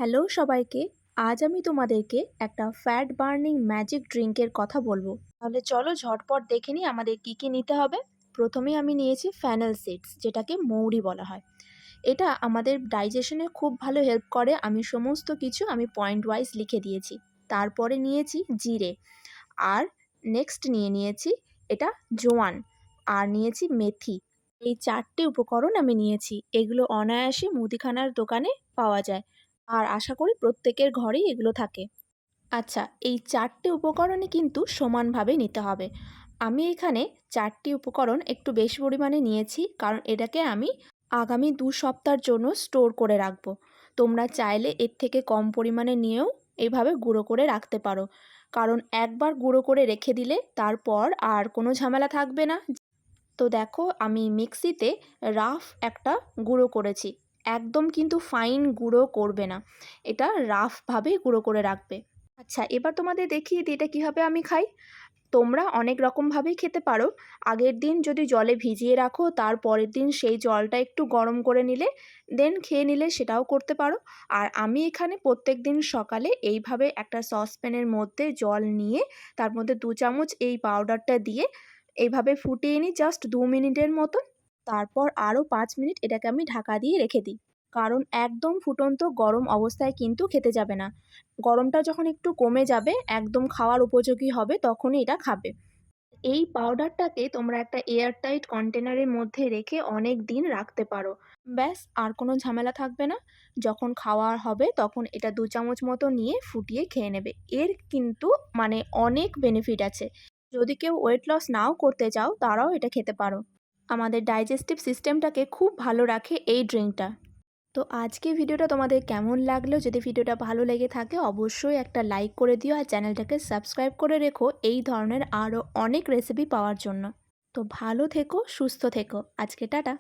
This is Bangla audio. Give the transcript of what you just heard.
হ্যালো সবাইকে। আজ আমি তোমাদেরকে একটা ফ্যাট বার্নিং ম্যাজিক ড্রিঙ্কের কথা বলবো। তাহলে চলো ঝটপট দেখে নিই আমাদের কি কি নিতে হবে। প্রথমে আমি নিয়েছি ফেনেল সিডস, যেটাকে মৌরি বলা হয়। এটা আমাদের ডাইজেশনে খুব ভালো হেল্প করে। আমি সমস্ত কিছু পয়েন্ট ওয়াইজ লিখে দিয়েছি। তারপরে নিয়েছি জিরে, আর নেক্সট নিয়েছি এটা জোয়ান, আর নিয়েছি মেথি। এই 4টে উপকরণ আমি নিয়েছি। এগুলো অনায়াসে মুদিখানার দোকানে পাওয়া যায়, আর আশা করি প্রত্যেকের ঘরেই এগুলো থাকে। আচ্ছা, এই 4টে উপকরণই কিন্তু সমানভাবে নিতে হবে। আমি এখানে 4টি উপকরণ একটু বেশি পরিমাণে নিয়েছি, কারণ এটাকে আমি আগামী 2 সপ্তাহের জন্য স্টোর করে রাখবো। তোমরা চাইলে এর থেকে কম পরিমাণে নিয়েও এইভাবে গুঁড়ো করে রাখতে পারো, কারণ একবার গুঁড়ো করে রেখে দিলে তারপর আর কোনো ঝামেলা থাকবে না। তো দেখো, আমি মিক্সিতে রাফ একটা গুঁড়ো করেছি। একদম কিন্তু ফাইন গুঁড়ো করবে না, এটা রাফভাবেই গুঁড়ো করে রাখবে। আচ্ছা, এবার তোমাদের দেখিয়ে দিই এটা কীভাবে আমি খাই। তোমরা অনেক রকমভাবেই খেতে পারো। আগের দিন যদি জলে ভিজিয়ে রাখো, তার পরের দিন সেই জলটা একটু গরম করে নিলে দেন খেয়ে নিলে, সেটাও করতে পারো। আর আমি এখানে প্রত্যেক দিন সকালে এইভাবে একটা সসপ্যানের মধ্যে জল নিয়ে তার মধ্যে 2 চামচ এই পাউডারটা দিয়ে এইভাবে ফুটিয়ে নিই জাস্ট 2 মিনিটের মতো। তারপর আরও 5 মিনিট এটাকে আমি ঢাকা দিয়ে রেখে দিই, কারণ একদম ফুটন্ত গরম অবস্থায় কিন্তু খেতে যাবে না। গরমটা যখন একটু কমে যাবে, একদম খাওয়ার উপযোগী হবে, তখনই এটা খাবে। এই পাউডারটাকে তোমরা একটা এয়ারটাইট কন্টেনারের মধ্যে রেখে অনেক দিন রাখতে পারো। ব্যাস, আর কোনো ঝামেলা থাকবে না। যখন খাওয়ার হবে তখন এটা 2 চামচ মতো নিয়ে ফুটিয়ে খেয়ে নেবে। এর কিন্তু অনেক বেনিফিট আছে। যদি কেউ ওয়েট লস নাও করতে চাও, তারাও এটা খেতে পারো। আমাদের ডাইজেস্টিভ সিস্টেমটাকে খুব ভালো রাখে এই ড্রিঙ্কটা। তো আজকে ভিডিওটা তোমাদের কেমন লাগলো? যদি ভিডিওটা ভালো লেগে থাকে অবশ্যই একটা লাইক করে দিও, আর চ্যানেলটাকে সাবস্ক্রাইব করে রেখো এই ধরনের আরও অনেক রেসিপি পাওয়ার জন্য। তো ভালো থেকো, সুস্থ থেকো। আজকে টাটা।